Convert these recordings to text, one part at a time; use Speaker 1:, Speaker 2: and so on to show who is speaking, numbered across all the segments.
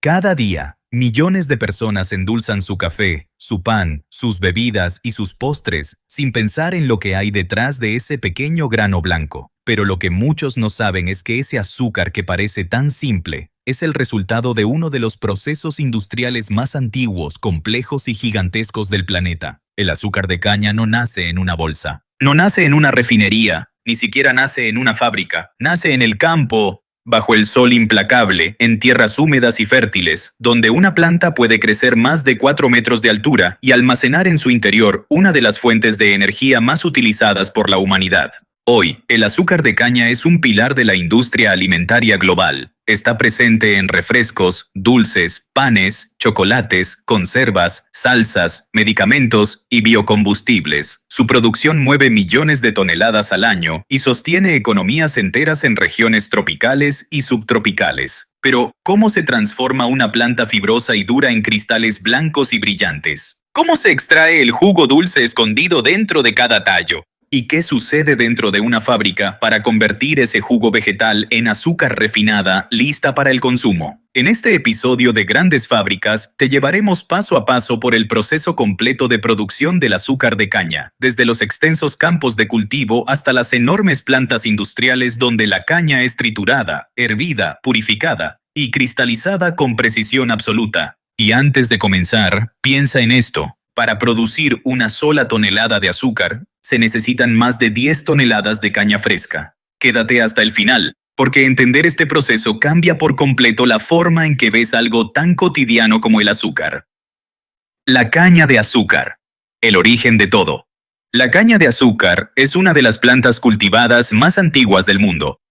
Speaker 1: Cada día, millones de personas endulzan su café, su pan, sus bebidas y sus postres sin pensar en lo que hay detrás de ese pequeño grano blanco. Pero lo que muchos no saben es que ese azúcar que parece tan simple es el resultado de uno de los procesos industriales más antiguos, complejos y gigantescos del planeta. El azúcar de caña no nace en una bolsa, no nace en una refinería, ni siquiera nace en una fábrica, nace en el campo, bajo el sol implacable, en tierras húmedas y fértiles, donde una planta puede crecer más de 4 metros de altura y almacenar en su interior una de las fuentes de energía más utilizadas por la humanidad. Hoy, el azúcar de caña es un pilar de la industria alimentaria global. Está presente en refrescos, dulces, panes, chocolates, conservas, salsas, medicamentos y biocombustibles. Su producción mueve millones de toneladas al año y sostiene economías enteras en regiones tropicales y subtropicales. Pero, ¿cómo se transforma una planta fibrosa y dura en cristales blancos y brillantes? ¿Cómo se extrae el jugo dulce escondido dentro de cada tallo? ¿Y qué sucede dentro de una fábrica para convertir ese jugo vegetal en azúcar refinada lista para el consumo? En este episodio de Grandes Fábricas te llevaremos paso a paso por el proceso completo de producción del azúcar de caña, desde los extensos campos de cultivo hasta las enormes plantas industriales donde la caña es triturada, hervida, purificada y cristalizada con precisión absoluta. Y antes de comenzar, piensa en esto. Para producir una sola tonelada de azúcar, se necesitan más de 10 toneladas de caña fresca. Quédate hasta el final, porque entender este proceso cambia por completo la forma en que ves algo tan cotidiano como el azúcar. La caña de azúcar. El origen de todo. La caña de azúcar es una de las plantas cultivadas más antiguas del mundo.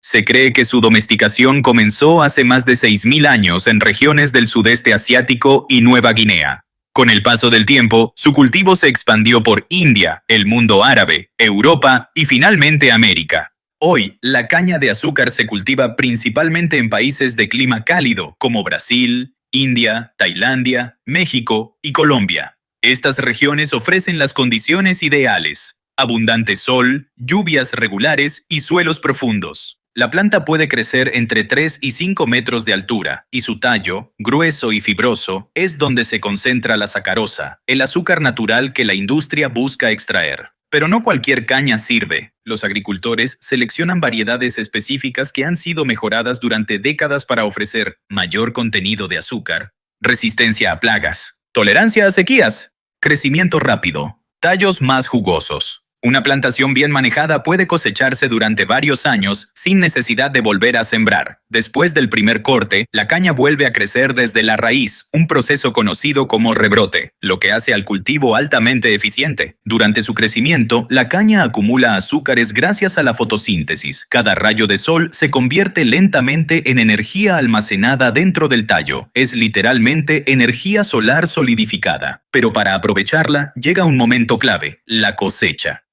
Speaker 1: Se cree que su domesticación comenzó hace más de 6.000 años en regiones del sudeste asiático y Nueva Guinea. Con el paso del tiempo, su cultivo se expandió por India, el mundo árabe, Europa y finalmente América. Hoy, la caña de azúcar se cultiva principalmente en países de clima cálido como Brasil, India, Tailandia, México y Colombia. Estas regiones ofrecen las condiciones ideales: abundante sol, lluvias regulares y suelos profundos. La planta puede crecer entre 3 y 5 metros de altura, y su tallo, grueso y fibroso, es donde se concentra la sacarosa, el azúcar natural que la industria busca extraer. Pero no cualquier caña sirve. Los agricultores seleccionan variedades específicas que han sido mejoradas durante décadas para ofrecer mayor contenido de azúcar, resistencia a plagas, tolerancia a sequías, crecimiento rápido, tallos más jugosos. Una plantación bien manejada puede cosecharse durante varios años sin necesidad de volver a sembrar. Después del primer corte, la caña vuelve a crecer desde la raíz, un proceso conocido como rebrote, lo que hace al cultivo altamente eficiente. Durante su crecimiento, la caña acumula azúcares gracias a la fotosíntesis. Cada rayo de sol se convierte lentamente en energía almacenada dentro del tallo. Es literalmente energía solar solidificada. Pero para aprovecharla, llega un momento clave: la cosecha.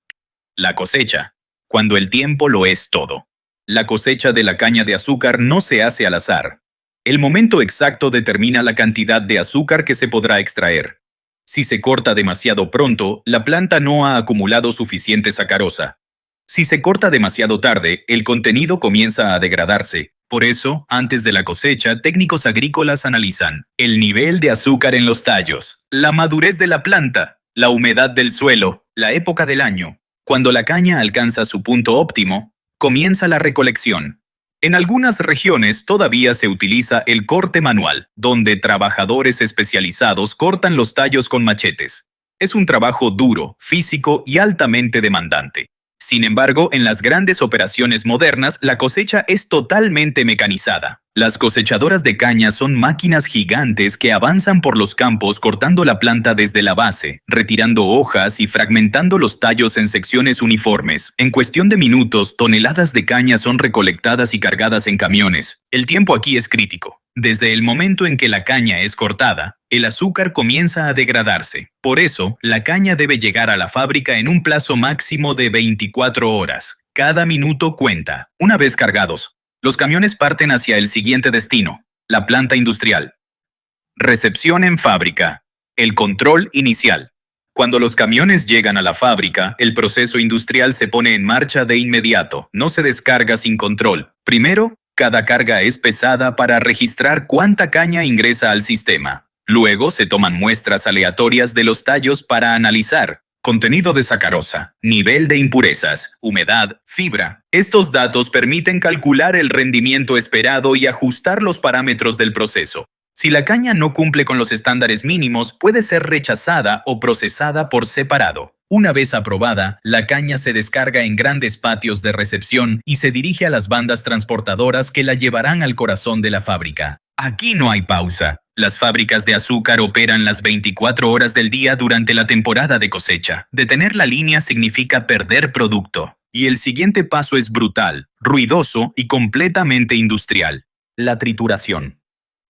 Speaker 1: La cosecha, cuando el tiempo lo es todo. La cosecha de la caña de azúcar no se hace al azar. El momento exacto determina la cantidad de azúcar que se podrá extraer. Si se corta demasiado pronto, la planta no ha acumulado suficiente sacarosa. Si se corta demasiado tarde, el contenido comienza a degradarse. Por eso, antes de la cosecha, técnicos agrícolas analizan el nivel de azúcar en los tallos, la madurez de la planta, la humedad del suelo, la época del año. Cuando la caña alcanza su punto óptimo, comienza la recolección. En algunas regiones todavía se utiliza el corte manual, donde trabajadores especializados cortan los tallos con machetes. Es un trabajo duro, físico y altamente demandante. Sin embargo, en las grandes operaciones modernas, la cosecha es totalmente mecanizada. Las cosechadoras de caña son máquinas gigantes que avanzan por los campos cortando la planta desde la base, retirando hojas y fragmentando los tallos en secciones uniformes. En cuestión de minutos, toneladas de caña son recolectadas y cargadas en camiones. El tiempo aquí es crítico. Desde el momento en que la caña es cortada, el azúcar comienza a degradarse. Por eso, la caña debe llegar a la fábrica en un plazo máximo de 24 horas. Cada minuto cuenta. Una vez cargados, los camiones parten hacia el siguiente destino, la planta industrial. Recepción en fábrica. El control inicial. Cuando los camiones llegan a la fábrica, el proceso industrial se pone en marcha de inmediato. No se descarga sin control. Primero, Cada carga es pesada para registrar cuánta caña ingresa al sistema. Luego se toman muestras aleatorias de los tallos para analizar contenido de sacarosa, nivel de impurezas, humedad, fibra. Estos datos permiten calcular el rendimiento esperado y ajustar los parámetros del proceso. Si la caña no cumple con los estándares mínimos, puede ser rechazada o procesada por separado. Una vez aprobada, la caña se descarga en grandes patios de recepción y se dirige a las bandas transportadoras que la llevarán al corazón de la fábrica. Aquí no hay pausa. Las fábricas de azúcar operan las 24 horas del día durante la temporada de cosecha. Detener la línea significa perder producto. Y el siguiente paso es brutal, ruidoso y completamente industrial. La trituración.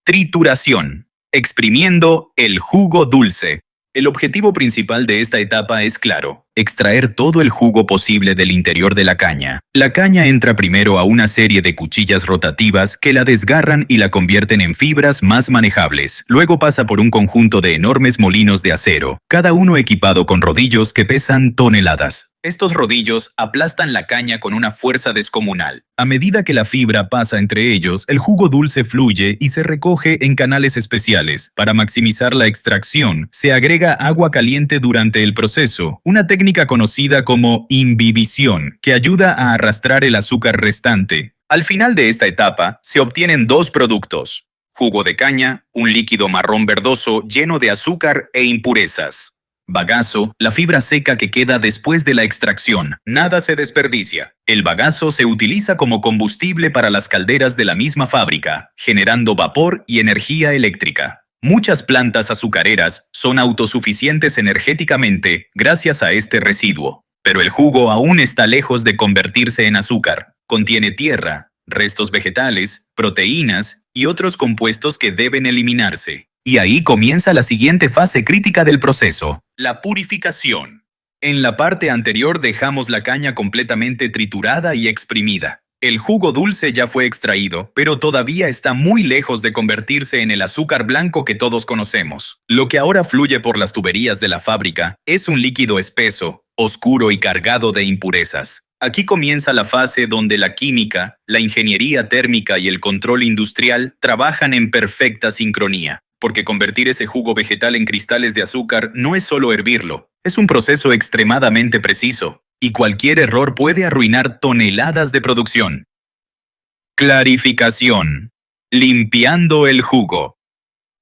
Speaker 1: Trituración. Exprimiendo el jugo dulce. El objetivo principal de esta etapa es claro: extraer todo el jugo posible del interior de la caña. La caña entra primero a una serie de cuchillas rotativas que la desgarran y la convierten en fibras más manejables. Luego pasa por un conjunto de enormes molinos de acero, cada uno equipado con rodillos que pesan toneladas. Estos rodillos aplastan la caña con una fuerza descomunal. A medida que la fibra pasa entre ellos, el jugo dulce fluye y se recoge en canales especiales. Para maximizar la extracción, se agrega agua caliente durante el proceso, una técnica conocida como imbibición, que ayuda a arrastrar el azúcar restante. Al final de esta etapa, se obtienen dos productos: jugo de caña, un líquido marrón verdoso lleno de azúcar e impurezas. Bagazo, la fibra seca que queda después de la extracción. Nada se desperdicia. El bagazo se utiliza como combustible para las calderas de la misma fábrica, generando vapor y energía eléctrica. Muchas plantas azucareras son autosuficientes energéticamente gracias a este residuo. Pero el jugo aún está lejos de convertirse en azúcar. Contiene tierra, restos vegetales, proteínas y otros compuestos que deben eliminarse. Y ahí comienza la siguiente fase crítica del proceso: la purificación. En la parte anterior dejamos la caña completamente triturada y exprimida. El jugo dulce ya fue extraído, pero todavía está muy lejos de convertirse en el azúcar blanco que todos conocemos. Lo que ahora fluye por las tuberías de la fábrica es un líquido espeso, oscuro y cargado de impurezas. Aquí comienza la fase donde la química, la ingeniería térmica y el control industrial trabajan en perfecta sincronía. Porque convertir ese jugo vegetal en cristales de azúcar no es solo hervirlo, es un proceso extremadamente preciso, y cualquier error puede arruinar toneladas de producción. Clarificación. Limpiando el jugo.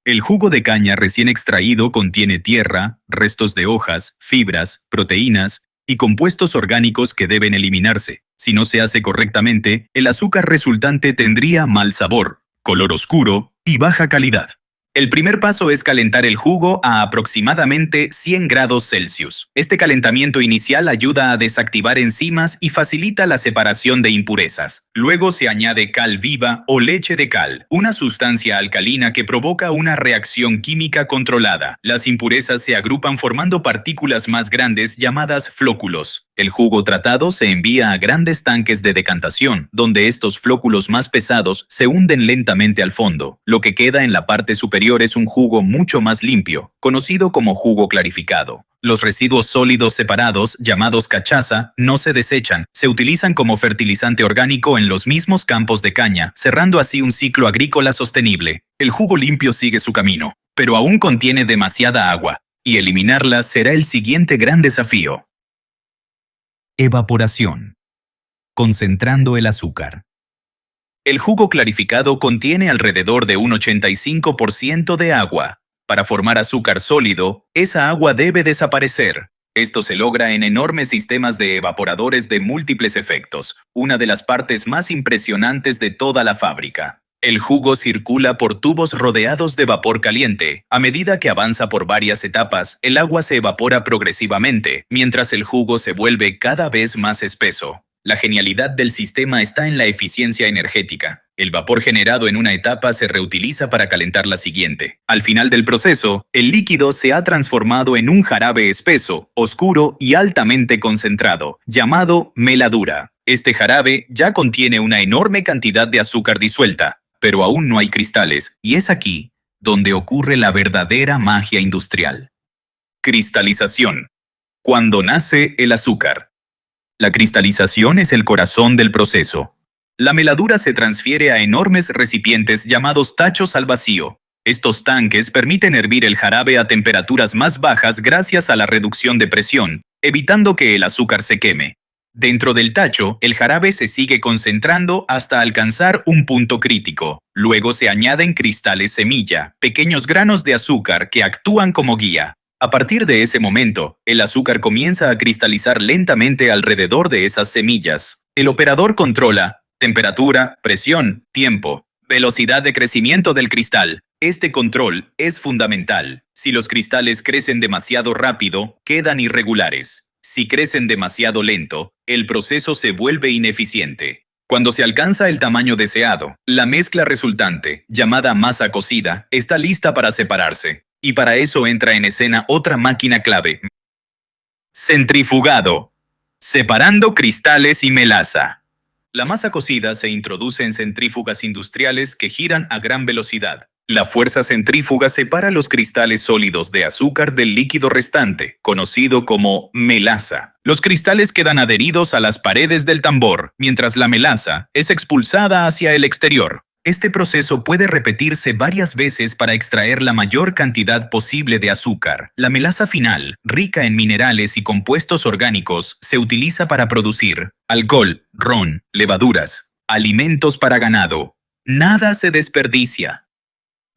Speaker 1: El jugo de caña recién extraído contiene tierra, restos de hojas, fibras, proteínas y compuestos orgánicos que deben eliminarse. Si no se hace correctamente, el azúcar resultante tendría mal sabor, color oscuro y baja calidad. El primer paso es calentar el jugo a aproximadamente 100 grados Celsius. Este calentamiento inicial ayuda a desactivar enzimas y facilita la separación de impurezas. Luego se añade cal viva o leche de cal, una sustancia alcalina que provoca una reacción química controlada. Las impurezas se agrupan formando partículas más grandes llamadas flóculos. El jugo tratado se envía a grandes tanques de decantación, donde estos flóculos más pesados se hunden lentamente al fondo. Lo que queda en la parte superior es un jugo mucho más limpio, conocido como jugo clarificado. Los residuos sólidos separados, llamados cachaza, no se desechan, se utilizan como fertilizante orgánico en los mismos campos de caña, cerrando así un ciclo agrícola sostenible. El jugo limpio sigue su camino, pero aún contiene demasiada agua, y eliminarla será el siguiente gran desafío. Evaporación. Concentrando el azúcar. El jugo clarificado contiene alrededor de un 85% de agua. Para formar azúcar sólido, esa agua debe desaparecer. Esto se logra en enormes sistemas de evaporadores de múltiples efectos, una de las partes más impresionantes de toda la fábrica. El jugo circula por tubos rodeados de vapor caliente. A medida que avanza por varias etapas, el agua se evapora progresivamente, mientras el jugo se vuelve cada vez más espeso. La genialidad del sistema está en la eficiencia energética. El vapor generado en una etapa se reutiliza para calentar la siguiente. Al final del proceso, el líquido se ha transformado en un jarabe espeso, oscuro y altamente concentrado, llamado meladura. Este jarabe ya contiene una enorme cantidad de azúcar disuelta, pero aún no hay cristales, y es aquí donde ocurre la verdadera magia industrial. Cristalización. Cuando nace el azúcar. La cristalización es el corazón del proceso. La meladura se transfiere a enormes recipientes llamados tachos al vacío. Estos tanques permiten hervir el jarabe a temperaturas más bajas gracias a la reducción de presión, evitando que el azúcar se queme. Dentro del tacho, el jarabe se sigue concentrando hasta alcanzar un punto crítico. Luego se añaden cristales semilla, pequeños granos de azúcar que actúan como guía. A partir de ese momento, el azúcar comienza a cristalizar lentamente alrededor de esas semillas. El operador controla temperatura, presión, tiempo, velocidad de crecimiento del cristal. Este control es fundamental. Si los cristales crecen demasiado rápido, quedan irregulares. Si crecen demasiado lento, el proceso se vuelve ineficiente. Cuando se alcanza el tamaño deseado, la mezcla resultante, llamada masa cocida, está lista para separarse. Y para eso entra en escena otra máquina clave. Centrifugado. Separando cristales y melaza. La masa cocida se introduce en centrífugas industriales que giran a gran velocidad. La fuerza centrífuga separa los cristales sólidos de azúcar del líquido restante, conocido como melaza. Los cristales quedan adheridos a las paredes del tambor, mientras la melaza es expulsada hacia el exterior. Este proceso puede repetirse varias veces para extraer la mayor cantidad posible de azúcar. La melaza final, rica en minerales y compuestos orgánicos, se utiliza para producir alcohol, ron, levaduras, alimentos para ganado. Nada se desperdicia.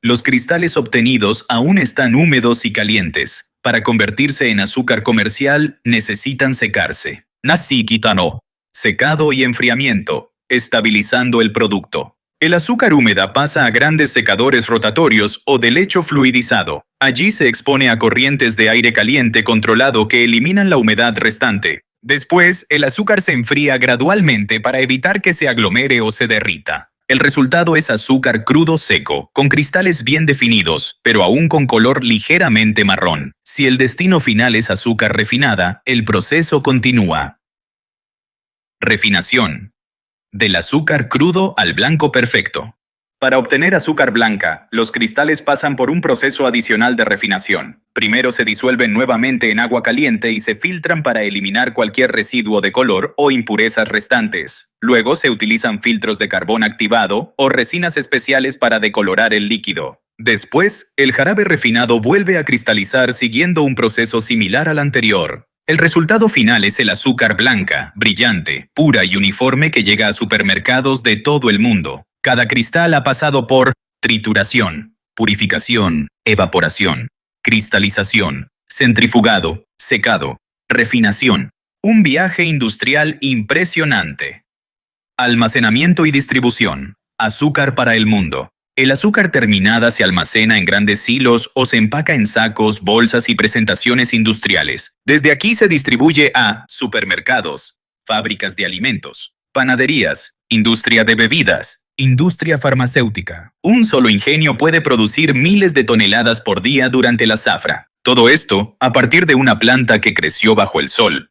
Speaker 1: Los cristales obtenidos aún están húmedos y calientes. Para convertirse en azúcar comercial, necesitan secarse. Nasi kitano. Secado y enfriamiento, estabilizando el producto. El azúcar húmeda pasa a grandes secadores rotatorios o de lecho fluidizado. Allí se expone a corrientes de aire caliente controlado que eliminan la humedad restante. Después, el azúcar se enfría gradualmente para evitar que se aglomere o se derrita. El resultado es azúcar crudo seco, con cristales bien definidos, pero aún con color ligeramente marrón. Si el destino final es azúcar refinada, el proceso continúa. Refinación. Del azúcar crudo al blanco perfecto. Para obtener azúcar blanca, los cristales pasan por un proceso adicional de refinación. Primero se disuelven nuevamente en agua caliente y se filtran para eliminar cualquier residuo de color o impurezas restantes. Luego se utilizan filtros de carbón activado o resinas especiales para decolorar el líquido. Después, el jarabe refinado vuelve a cristalizar siguiendo un proceso similar al anterior. El resultado final es el azúcar blanca, brillante, pura y uniforme que llega a supermercados de todo el mundo. Cada cristal ha pasado por trituración, purificación, evaporación, cristalización, centrifugado, secado, refinación. Un viaje industrial impresionante. Almacenamiento y distribución. Azúcar para el mundo. El azúcar terminada se almacena en grandes silos o se empaca en sacos, bolsas y presentaciones industriales. Desde aquí se distribuye a supermercados, fábricas de alimentos, panaderías, industria de bebidas, industria farmacéutica. Un solo ingenio puede producir miles de toneladas por día durante la zafra. Todo esto a partir de una planta que creció bajo el sol.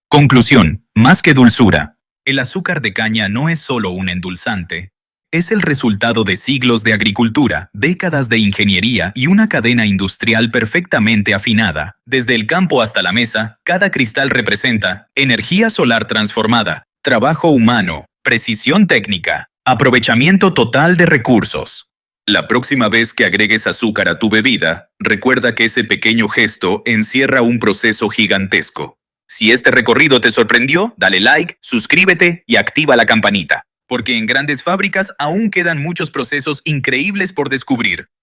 Speaker 1: Conclusión. Más que dulzura. El azúcar de caña no es solo un endulzante. Es el resultado de siglos de agricultura, décadas de ingeniería y una cadena industrial perfectamente afinada. Desde el campo hasta la mesa, cada cristal representa energía solar transformada, trabajo humano, precisión técnica, aprovechamiento total de recursos. La próxima vez que agregues azúcar a tu bebida, recuerda que ese pequeño gesto encierra un proceso gigantesco. Si este recorrido te sorprendió, dale like, suscríbete y activa la campanita. Porque en grandes fábricas aún quedan muchos procesos increíbles por descubrir.